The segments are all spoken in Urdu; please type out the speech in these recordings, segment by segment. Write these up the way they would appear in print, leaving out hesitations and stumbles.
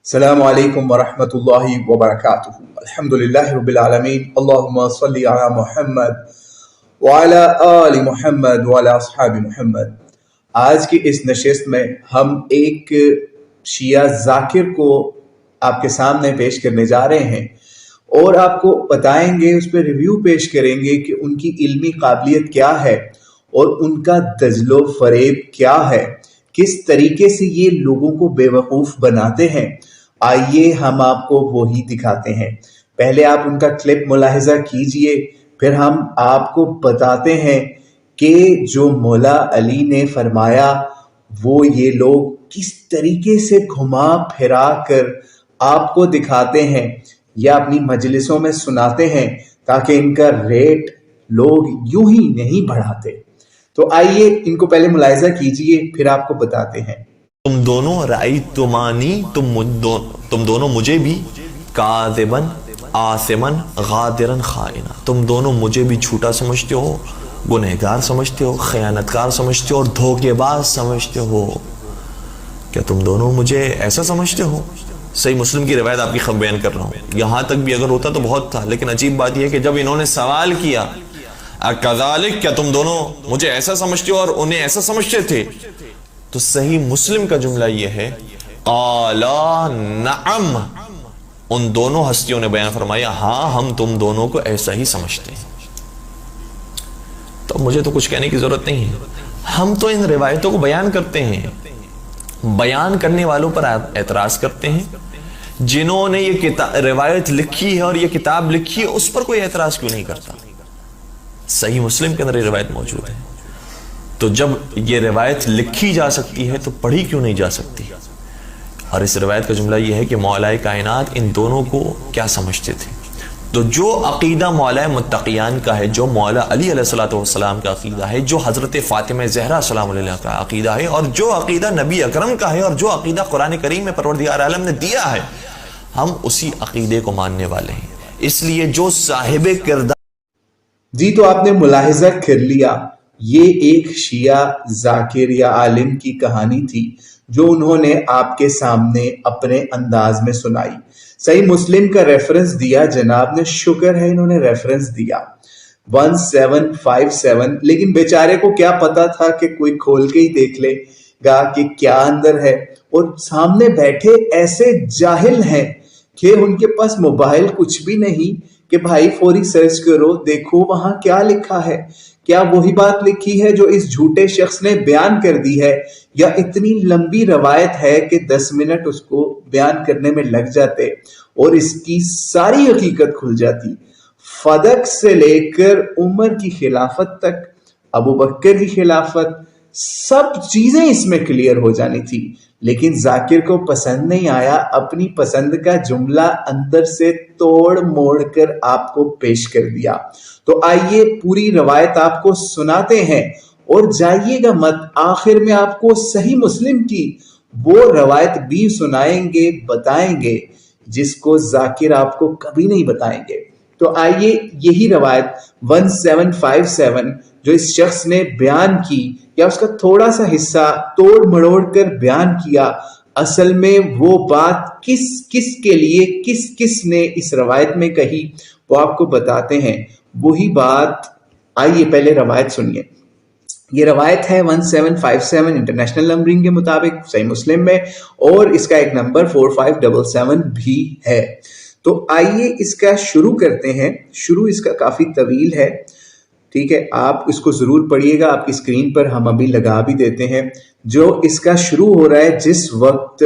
السلام علیکم ورحمۃ اللہ وبرکاتہ۔ الحمد للہ رب العالمین، اللہم صلی علی محمد وعلی آل محمد وعلی اصحاب محمد۔ آج کی اس نشست میں ہم ایک شیعہ ذاکر کو آپ کے سامنے پیش کرنے جا رہے ہیں اور آپ کو بتائیں گے، اس پہ ریویو پیش کریں گے کہ ان کی علمی قابلیت کیا ہے اور ان کا دجل و فریب کیا ہے، کس طریقے سے یہ لوگوں کو بے وقوف بناتے ہیں۔ آئیے ہم آپ کو وہی دکھاتے ہیں۔ پہلے آپ ان کا کلپ ملاحظہ کیجئے، پھر ہم آپ کو بتاتے ہیں کہ جو مولا علی نے فرمایا وہ یہ لوگ کس طریقے سے گھما پھرا کر آپ کو دکھاتے ہیں یا اپنی مجلسوں میں سناتے ہیں تاکہ ان کا ریٹ لوگ یوں ہی نہیں بڑھاتے۔ تو آئیے ان کو پہلے ملاحظہ کیجئے، پھر آپ کو بتاتے ہیں۔ تم دونوں رأیتمانی، تم دونوں مجھے بھی کاذباً آثماً غادراً خائنا، تم دونوں مجھے بھی جھوٹا سمجھتے ہو، گنہگار سمجھتے ہو، خیانتکار سمجھتے ہو اور دھوکے باز سمجھتے ہو۔ کیا تم دونوں مجھے ایسا سمجھتے ہو؟ صحیح مسلم کی روایت آپ کی خبر بیان کر رہا ہوں۔ یہاں تک بھی اگر ہوتا تو بہت تھا، لیکن عجیب بات یہ ہے کہ جب انہوں نے سوال کیا اکذالک، کیا تم دونوں مجھے ایسا سمجھتے ہو اور انہیں ایسا سمجھتے تھے، تو صحیح مسلم کا جملہ یہ ہے قالا نعم، ان دونوں ہستیوں نے بیان فرمایا ہاں ہم تم دونوں کو ایسا ہی سمجھتے ہیں۔ تو مجھے تو کچھ کہنے کی ضرورت نہیں ہے، ہم تو ان روایتوں کو بیان کرتے ہیں، بیان کرنے والوں پر اعتراض کرتے ہیں۔ جنہوں نے یہ روایت لکھی ہے اور یہ کتاب لکھی ہے اس پر کوئی اعتراض کیوں نہیں کرتا؟ صحیح مسلم کے اندر یہ روایت موجود ہے، تو جب یہ روایت لکھی جا سکتی ہے تو پڑھی کیوں نہیں جا سکتی؟ اور اس روایت کا جملہ یہ ہے کہ مولا کائنات ان دونوں کو کیا سمجھتے تھے۔ تو جو عقیدہ مولا متقیان کا ہے، جو مولا علی علیہ الصلوۃ والسلام کا عقیدہ ہے، جو حضرت فاطمہ زہرا سلام علیہ کا عقیدہ ہے، اور جو عقیدہ نبی اکرم کا ہے، اور جو عقیدہ قرآن کریم میں پروردگار عالم نے دیا ہے، ہم اسی عقیدے کو ماننے والے ہیں۔ اس لیے جو صاحب کردار جی، تو آپ نے ملاحظہ کر لیا، یہ ایک شیعہ ذاکر یا عالم کی کہانی تھی جو انہوں نے آپ کے سامنے اپنے انداز میں سنائی۔ صحیح مسلم کا ریفرنس دیا جناب نے، شکر ہے انہوں نے ریفرنس دیا 1757، لیکن بیچارے کو کیا پتا تھا کہ کوئی کھول کے ہی دیکھ لے گا کہ کیا اندر ہے، اور سامنے بیٹھے ایسے جاہل ہیں کہ ان کے پاس موبائل کچھ بھی نہیں کہ بھائی فوری سرچ کرو دیکھو وہاں کیا لکھا ہے، کیا وہی بات لکھی ہے جو اس جھوٹے شخص نے بیان کر دی ہے، یا اتنی لمبی روایت ہے کہ 10 منٹ اس کو بیان کرنے میں لگ جاتے اور اس کی ساری حقیقت کھل جاتی۔ فدق سے لے کر عمر کی خلافت تک، ابو بکر کی خلافت، سب چیزیں اس میں کلیئر ہو جانی تھی، لیکن ذاکر کو پسند نہیں آیا، اپنی پسند کا جملہ اندر سے توڑ موڑ کر آپ کو پیش کر دیا۔ تو آئیے پوری روایت آپ کو سناتے ہیں اور جائیے گا مت، آخر میں آپ کو صحیح مسلم کی وہ روایت بھی سنائیں گے، بتائیں گے جس کو ذاکر آپ کو کبھی نہیں بتائیں گے۔ تو آئیے یہی روایت 1757 جو اس شخص نے بیان کی، یا اس کا تھوڑا سا حصہ توڑ مڑوڑ کر بیان کیا، اصل میں وہ بات کس کس کے لیے کس کس نے اس روایت میں کہی وہ آپ کو بتاتے ہیں۔ وہی بات آئیے پہلے روایت سنیے۔ یہ روایت ہے 1757 انٹرنیشنل نمبرنگ کے مطابق صحیح مسلم میں، اور اس کا ایک نمبر 4577 بھی ہے۔ تو آئیے اس کا شروع کرتے ہیں۔ شروع اس کا کافی طویل ہے، ٹھیک ہے، آپ اس کو ضرور پڑھیے گا، آپ کی اسکرین پر ہم ابھی لگا بھی دیتے ہیں۔ جو اس کا شروع ہو رہا ہے جس وقت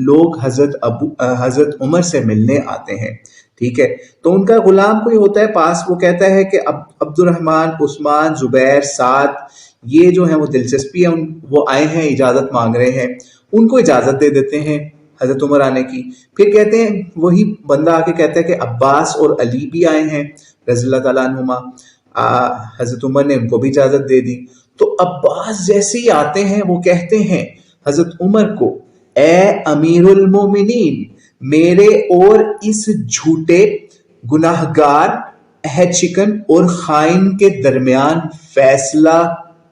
لوگ حضرت عمر سے ملنے آتے ہیں، ٹھیک ہے، تو ان کا غلام کوئی ہوتا ہے پاس، وہ کہتا ہے کہ عبد الرحمن، عثمان، زبیر، سعد، یہ جو ہیں وہ دلچسپی ہے، وہ آئے ہیں، اجازت مانگ رہے ہیں، ان کو اجازت دے دیتے ہیں حضرت عمر آنے کی۔ پھر کہتے ہیں، وہی بندہ آ کے کہتا ہے کہ عباس اور علی بھی آئے ہیں رضی اللہ تعالیٰ عنہما، حضرت عمر نے ان کو بھی اجازت دے دی۔ تو عباس جیسے ہی آتے ہیں وہ کہتے ہیں حضرت عمر کو، اے امیر المومنین، میرے اور اس جھوٹے گناہگار، عہد شکن اور خائن کے درمیان فیصلہ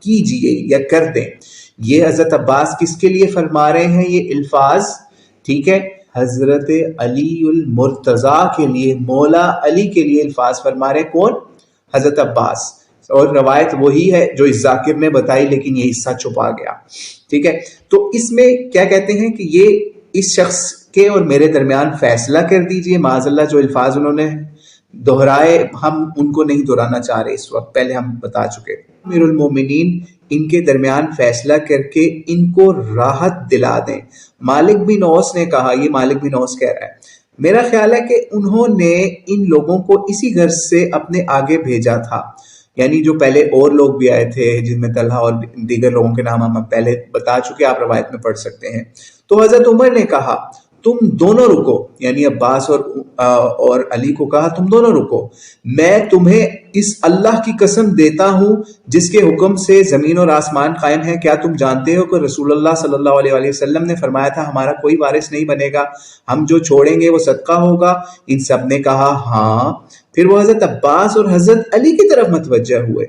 کیجئے یا کر دیں۔ یہ حضرت عباس کس کے لیے فرما رہے ہیں یہ الفاظ، ٹھیک ہے، حضرت علی المرتضیٰ کے لیے، مولا علی کے لیے الفاظ فرما رہے کون؟ حضرت عباس. اور روایت وہی ہے جو اس ذاکر نے بتائی، لیکن یہ حصہ چھپا گیا. ٹھیک ہے، تو اس میں کیا کہتے ہیں کہ یہ اس شخص کے اور میرے درمیان فیصلہ کر دیجئے. معاذ اللہ جو الفاظ انہوں نے دہرائے ہم ان کو نہیں دہرانا چاہ رہے اس وقت، پہلے ہم بتا چکے. امیر المومنین ان کے درمیان فیصلہ کر کے ان کو راحت دلا دیں. مالک بن اوس نے کہا، یہ مالک بن اوس کہہ رہا ہے، میرا خیال ہے کہ انہوں نے ان لوگوں کو اسی غرض سے اپنے آگے بھیجا تھا، یعنی جو پہلے اور لوگ بھی آئے تھے جن میں طلحہ اور دیگر لوگوں کے نام ہم پہلے بتا چکے، آپ روایت میں پڑھ سکتے ہیں. تو حضرت عمر نے کہا تم دونوں رکو، یعنی عباس اور علی کو کہا تم دونوں رکو، میں تمہیں اس اللہ کی قسم دیتا ہوں جس کے حکم سے زمین اور آسمان قائم ہے، کیا تم جانتے ہو کہ رسول اللہ صلی اللہ علیہ وآلہ وسلم نے فرمایا تھا ہمارا کوئی وارث نہیں بنے گا، ہم جو چھوڑیں گے وہ صدقہ ہوگا؟ ان سب نے کہا ہاں. پھر وہ حضرت عباس اور حضرت علی کی طرف متوجہ ہوئے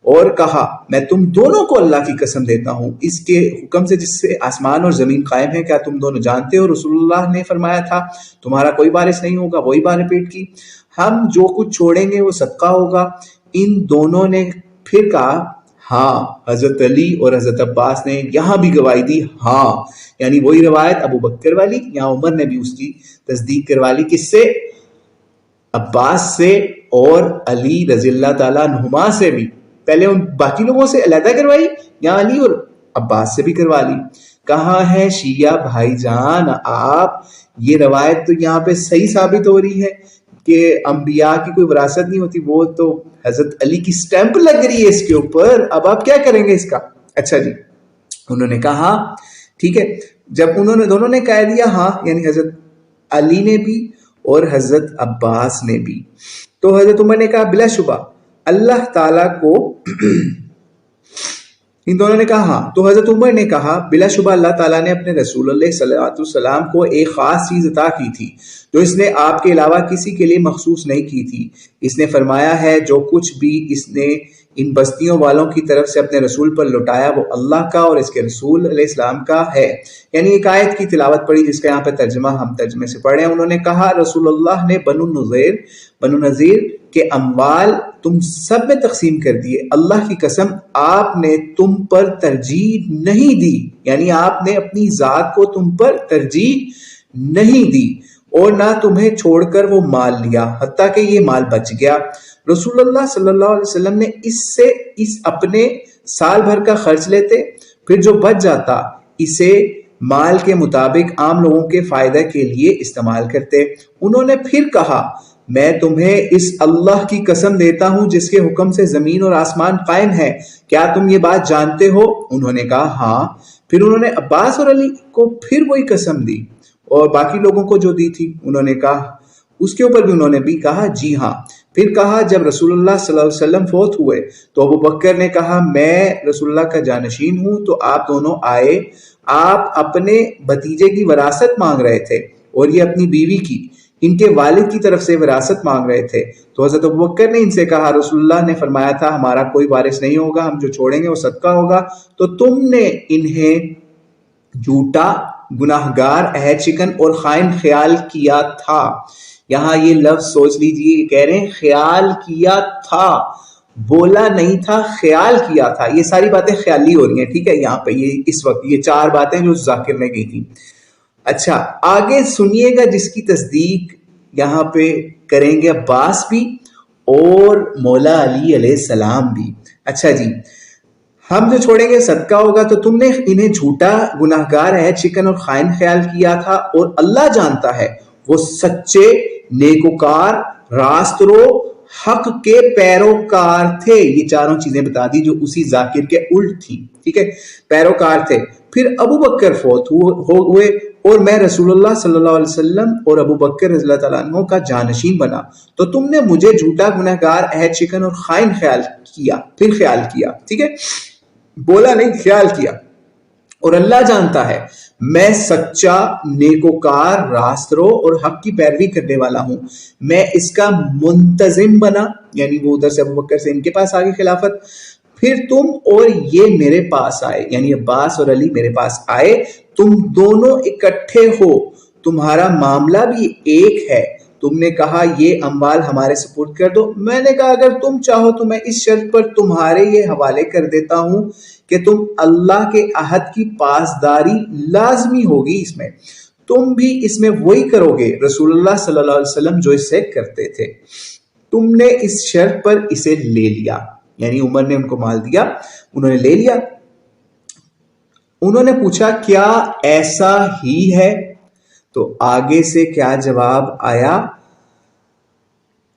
اور کہا میں تم دونوں کو اللہ کی قسم دیتا ہوں اس کے حکم سے جس سے آسمان اور زمین قائم ہے، کیا تم دونوں جانتے ہو رسول اللہ نے فرمایا تھا تمہارا کوئی وارث نہیں ہوگا؟ وہی بار پیٹ کی، ہم جو کچھ چھوڑیں گے وہ صدقہ ہوگا. ان دونوں نے پھر کہا ہاں. حضرت علی اور حضرت عباس نے یہاں بھی گواہی دی ہاں، یعنی وہی روایت ابو بکر والی، یہاں عمر نے بھی اس کی تصدیق کروا لی. کس سے؟ عباس سے اور علی رضی اللہ تعالیٰ عنہما سے بھی. پہلے ان باقی لوگوں سے علیحدہ کروائی، یہاں علی اور عباس سے بھی کروا لی. کہاں ہے شیعہ بھائی جان آپ؟ یہ روایت تو یہاں پہ صحیح ثابت ہو رہی ہے کہ انبیاء کی کوئی وراثت نہیں ہوتی، وہ تو حضرت علی کی سٹیمپ لگ رہی ہے اس کے اوپر. اب آپ کیا کریں گے اس کا؟ اچھا جی، انہوں نے کہا ہاں ٹھیک ہے. جب انہوں نے دونوں نے کہہ دیا ہاں، یعنی حضرت علی نے بھی اور حضرت عباس نے بھی، تو حضرت عمر نے کہا بلا شبہ اللہ تعالیٰ کو ان دونوں نے کہا ہاں. تو حضرت عمر نے کہا بلا شبہ اللہ تعالیٰ نے اپنے رسول اللہ صلی اللہ علیہ وسلم کو ایک خاص چیز عطا کی تھی جو اس نے آپ کے علاوہ کسی کے لیے مخصوص نہیں کی تھی. اس نے فرمایا ہے جو کچھ بھی اس نے ان بستیوں والوں کی طرف سے اپنے رسول پر لوٹایا وہ اللہ کا اور اس کے رسول علیہ السلام کا ہے. یعنی ایک آیت کی تلاوت پڑھی جس کا یہاں پہ ترجمہ ہم ترجمے سے پڑھ رہے ہیں. انہوں نے کہا رسول اللہ نے بنو نذیر کے اموال تم سب میں تقسیم کر دیے، اللہ کی قسم آپ نے تم پر ترجیح نہیں دی، یعنی آپ نے اپنی ذات کو تم پر ترجیح نہیں دی اور نہ تمہیں چھوڑ کر وہ مال لیا حتیٰ کہ یہ مال بچ گیا. رسول اللہ صلی اللہ علیہ وسلم نے اس اپنے سال بھر کا خرچ لیتے، پھر جو بچ جاتا اسے مال کے مطابق عام لوگوں کے فائدہ کے لیے استعمال کرتے. انہوں نے پھر کہا میں تمہیں اس اللہ کی قسم دیتا ہوں جس کے حکم سے زمین اور آسمان قائم ہے، کیا تم یہ بات جانتے ہو؟ انہوں نے کہا ہاں. پھر انہوں نے عباس اور علی کو پھر وہی قسم دی اور باقی لوگوں کو جو دی تھی انہوں نے کہا اس کے اوپر بھی انہوں نے بھی کہا جی ہاں. پھر کہا جب رسول اللہ صلی اللہ علیہ وسلم فوت ہوئے تو ابو بکر نے کہا میں رسول اللہ کا جانشین ہوں. تو آپ دونوں آئے، آپ اپنے بھتیجے کی وراثت مانگ رہے تھے اور یہ اپنی بیوی کی، ان کے والد کی طرف سے وراثت مانگ رہے تھے. تو حضرت ابو بکر نے ان سے کہا رسول اللہ نے فرمایا تھا ہمارا کوئی وارث نہیں ہوگا، ہم جو چھوڑیں گے وہ صدقہ ہوگا، تو تم نے انہیں جھوٹا، گناہگار، عہد شکن اور خائن خیال کیا تھا. یہاں یہ لفظ سوچ لیجئے، یہ کہہ رہے ہیں خیال کیا تھا، بولا نہیں تھا، خیال کیا تھا. یہ ساری باتیں خیالی ہو رہی ہیں، ٹھیک ہے. یہاں پہ یہ اس وقت یہ 4 باتیں جو ذاکر نے کی تھی. اچھا آگے سنیے گا جس کی تصدیق یہاں پہ کریں گے عباس بھی اور مولا علی علیہ السلام بھی. اچھا جی، ہم جو چھوڑیں گے صدقہ ہوگا، تو تم نے انہیں جھوٹا، گناہگار، عہد شکن اور خائن خیال کیا تھا اور اللہ جانتا ہے وہ سچے، نیکوکار، راست رو، حق کے پیروکار تھے. یہ 4 چیزیں بتا دی جو اسی ذاکر کے الٹ تھی، ٹھیک ہے، پیروکار تھے. پھر ابو بکر فوت ہوئے اور میں رسول اللہ صلی اللہ علیہ وسلم اور ابو بکر رضی اللہ تعالیٰ عنہ کا جانشین بنا، تو تم نے مجھے جھوٹا، گنہگار، عہد شکن اور خائن خیال کیا. پھر خیال کیا، ٹھیک ہے، بولا نہیں، خیال کیا. اور اللہ جانتا ہے میں سچا، نیکوکار، راست رو اور حق کی پیروی کرنے والا ہوں. میں اس کا منتظم بنا، یعنی وہ ادھر سے ابو بکر سے ان کے پاس آگے خلافت. پھر تم اور یہ میرے پاس آئے، یعنی عباس اور علی میرے پاس آئے، تم دونوں اکٹھے ہو تمہارا معاملہ بھی ایک ہے، تم نے کہا یہ اموال ہمارے سپرد کر دو، میں نے کہا اگر تم چاہو تو میں اس شرط پر تمہارے یہ حوالے کر دیتا ہوں کہ تم اللہ کے عہد کی پاسداری لازمی ہوگی، اس میں تم بھی اس میں وہی کرو گے رسول اللہ صلی اللہ علیہ وسلم جو اس سے کرتے تھے۔ تم نے اس شرط پر اسے لے لیا، یعنی عمر نے ان کو مال دیا، انہوں نے لے لیا۔ انہوں نے پوچھا کیا ایسا ہی ہے؟ تو آگے سے کیا جواب آیا؟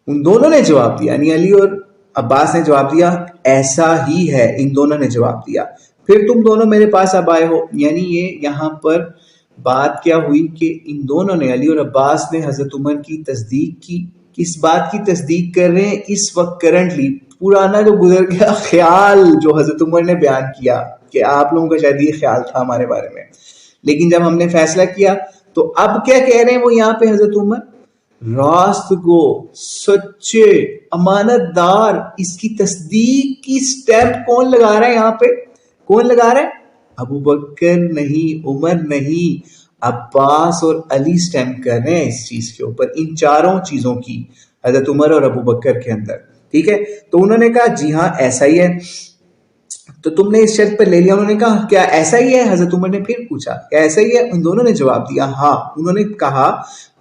ان دونوں نے جواب دیا، یعنی علی اور عباس نے جواب دیا ایسا ہی ہے، ان دونوں نے جواب دیا۔ پھر تم دونوں میرے پاس اب آئے ہو، یعنی یہ یہاں پر بات کیا ہوئی کہ ان دونوں نے، علی اور عباس نے حضرت عمر کی تصدیق کی۔ کس بات کی تصدیق کر رہے ہیں اس وقت کرنٹلی؟ پرانا جو گزر گیا خیال جو حضرت عمر نے بیان کیا کہ آپ لوگوں کا شاید یہ خیال تھا ہمارے بارے میں، لیکن جب ہم نے فیصلہ کیا تو اب کیا کہہ رہے ہیں وہ یہاں پہ حضرت عمر؟ راست گو، سچے، امانت دار، اس کی تصدیق کی سٹیمپ کون لگا رہا ہے یہاں پہ؟ کون لگا رہا ہے؟ ابو بکر نہیں، عمر نہیں، عباس اور علی سٹیمپ کر رہے ہیں اس چیز کے اوپر، ان چاروں چیزوں کی، حضرت عمر اور ابو بکر کے اندر، ٹھیک ہے؟ تو انہوں نے کہا جی ہاں ایسا ہی ہے، تو تم نے اس شرط پر لے لیا۔ انہوں نے کہا کیا ایسا ہی ہے؟ حضرت عمر نے پھر پوچھا کیا ایسا ہی ہے؟ ان دونوں نے جواب دیا ہاں۔ انہوں نے کہا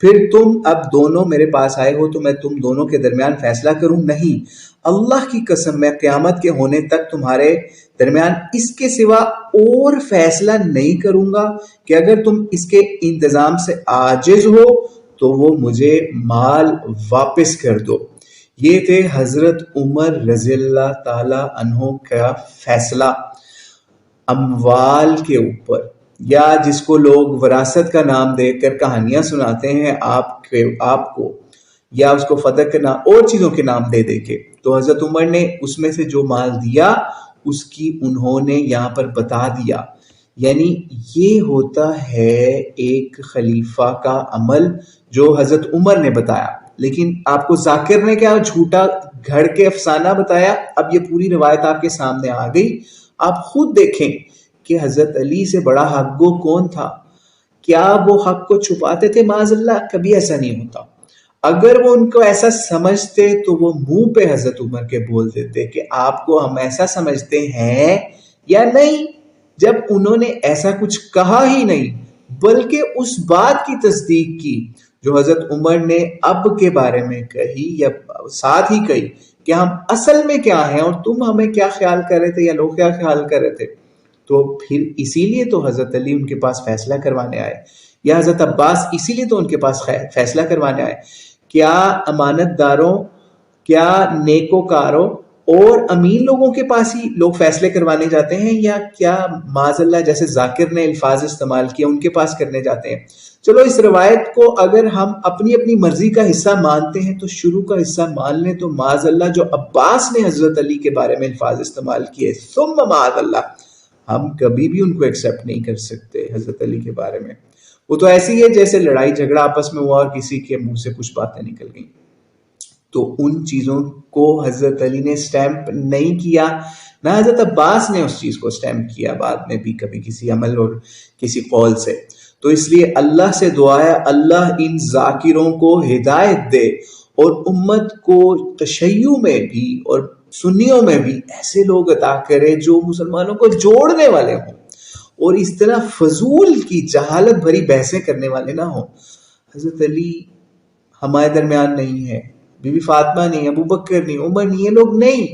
پھر تم اب دونوں میرے پاس آئے ہو تو میں تم دونوں کے درمیان فیصلہ کروں؟ نہیں، اللہ کی قسم میں قیامت کے ہونے تک تمہارے درمیان اس کے سوا اور فیصلہ نہیں کروں گا کہ اگر تم اس کے انتظام سے عاجز ہو تو وہ مجھے مال واپس کر دو۔ یہ تھے حضرت عمر رضی اللہ تعالی عنہ کا فیصلہ اموال کے اوپر، یا جس کو لوگ وراثت کا نام دے کر کہانیاں سناتے ہیں آپ کو، یا اس کو فتح کا نام اور چیزوں کے نام دے دے کے۔ تو حضرت عمر نے اس میں سے جو مال دیا اس کی انہوں نے یہاں پر بتا دیا، یعنی یہ ہوتا ہے ایک خلیفہ کا عمل جو حضرت عمر نے بتایا۔ لیکن آپ کو ذاکر نے کیا جھوٹا گھڑ کے افسانہ بتایا؟ اب یہ پوری روایت آپ کے سامنے آ گئی، آپ خود دیکھیں کہ حضرت علی سے بڑا حق گو کون تھا؟ کیا وہ حق کو چھپاتے تھے؟ معاذ اللہ، کبھی ایسا نہیں ہوتا۔ اگر وہ ان کو ایسا سمجھتے تو وہ منہ پہ حضرت عمر کے بول دیتے کہ آپ کو ہم ایسا سمجھتے ہیں یا نہیں۔ جب انہوں نے ایسا کچھ کہا ہی نہیں بلکہ اس بات کی تصدیق کی جو حضرت عمر نے اب کے بارے میں کہی یا ساتھ ہی کہی کہ ہم اصل میں کیا ہیں اور تم ہمیں کیا خیال کر رہے تھے یا لوگ کیا خیال کر رہے تھے، تو پھر اسی لیے تو حضرت علی ان کے پاس فیصلہ کروانے آئے، یا حضرت عباس اسی لیے تو ان کے پاس فیصلہ کروانے آئے۔ کیا امانت داروں، کیا نیکوکاروں اور امین لوگوں کے پاس ہی لوگ فیصلے کروانے جاتے ہیں، یا کیا معاذ اللہ جیسے ذاکر نے الفاظ استعمال کیا ان کے پاس کرنے جاتے ہیں؟ چلو اس روایت کو اگر ہم اپنی اپنی مرضی کا حصہ مانتے ہیں تو شروع کا حصہ مان لیں، تو معاذ اللہ جو عباس نے حضرت علی کے بارے میں الفاظ استعمال کیے ثم معاذ اللہ، ہم کبھی بھی ان کو ایکسیپٹ نہیں کر سکتے حضرت علی کے بارے میں۔ وہ تو ایسی ہے جیسے لڑائی جھگڑا آپس میں ہوا اور کسی کے منہ سے کچھ باتیں نکل گئیں، تو ان چیزوں کو حضرت علی نے سٹیمپ نہیں کیا، نہ حضرت عباس نے اس چیز کو سٹیمپ کیا بعد میں بھی کبھی کسی عمل اور کسی قول سے۔ تو اس لیے اللہ سے دعا ہے اللہ ان ذاکروں کو ہدایت دے اور امت کو تشیع میں بھی اور سنیوں میں بھی ایسے لوگ عطا کرے جو مسلمانوں کو جوڑنے والے ہوں اور اس طرح فضول کی جہالت بھری بحثیں کرنے والے نہ ہوں۔ حضرت علی ہمارے درمیان نہیں ہے، بی بی فاطمہ نہیں، ابو بکر نہیں، عمر نہیں، یہ لوگ نہیں،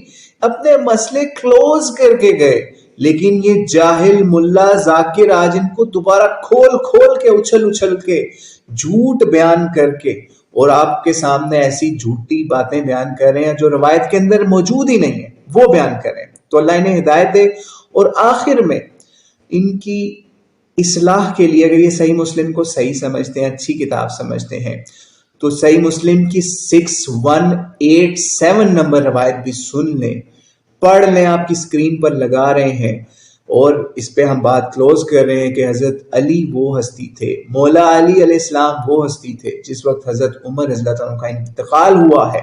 اپنے مسئلے کلوز کر کے گئے، لیکن یہ جاہل ملا ذاکر آج ان کو دوبارہ کھول کھول کے اچھل اچھل کے جھوٹ بیان کر کے اور آپ کے سامنے ایسی جھوٹی باتیں بیان کر رہے ہیں جو روایت کے اندر موجود ہی نہیں ہے، وہ بیان کر رہے ہیں۔ تو اللہ انہیں ہدایت دے، اور آخر میں ان کی اصلاح کے لیے اگر یہ صحیح مسلم کو صحیح سمجھتے ہیں، اچھی کتاب سمجھتے ہیں، تو صحیح مسلم کی 6187 نمبر روایت بھی سن لیں، پڑھ لیں، آپ کی اسکرین پر لگا رہے ہیں، اور اس پہ ہم بات کلوز کر رہے ہیں کہ حضرت علی وہ ہستی تھے، مولا علی علیہ السلام وہ ہستی تھے جس وقت حضرت عمر رضی اللہ عنہ کا انتقال ہوا ہے،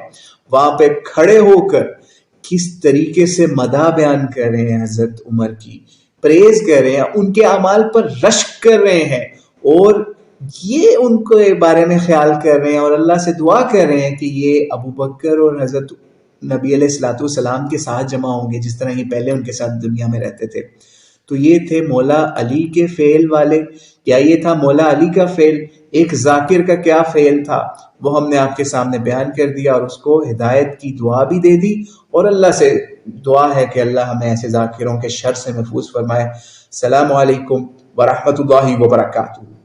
وہاں پہ کھڑے ہو کر کس طریقے سے مدح بیان کر رہے ہیں، حضرت عمر کی پریز کر رہے ہیں، ان کے اعمال پر رشک کر رہے ہیں، اور یہ ان کے بارے میں خیال کر رہے ہیں اور اللہ سے دعا کر رہے ہیں کہ یہ ابو بکر اور حضرت نبی علیہ الصلوۃ والسلام کے ساتھ جمع ہوں گے جس طرح یہ پہلے ان کے ساتھ دنیا میں رہتے تھے۔ تو یہ تھے مولا علی کے فعل والے۔ کیا یہ تھا مولا علی کا فعل؟ ایک ذاکر کا کیا فعل تھا وہ ہم نے آپ کے سامنے بیان کر دیا اور اس کو ہدایت کی دعا بھی دے دی، اور اللہ سے دعا ہے کہ اللہ ہمیں ایسے ذاکروں کے شر سے محفوظ فرمائے۔ السلام علیکم ورحمۃ اللہ وبرکاتہ۔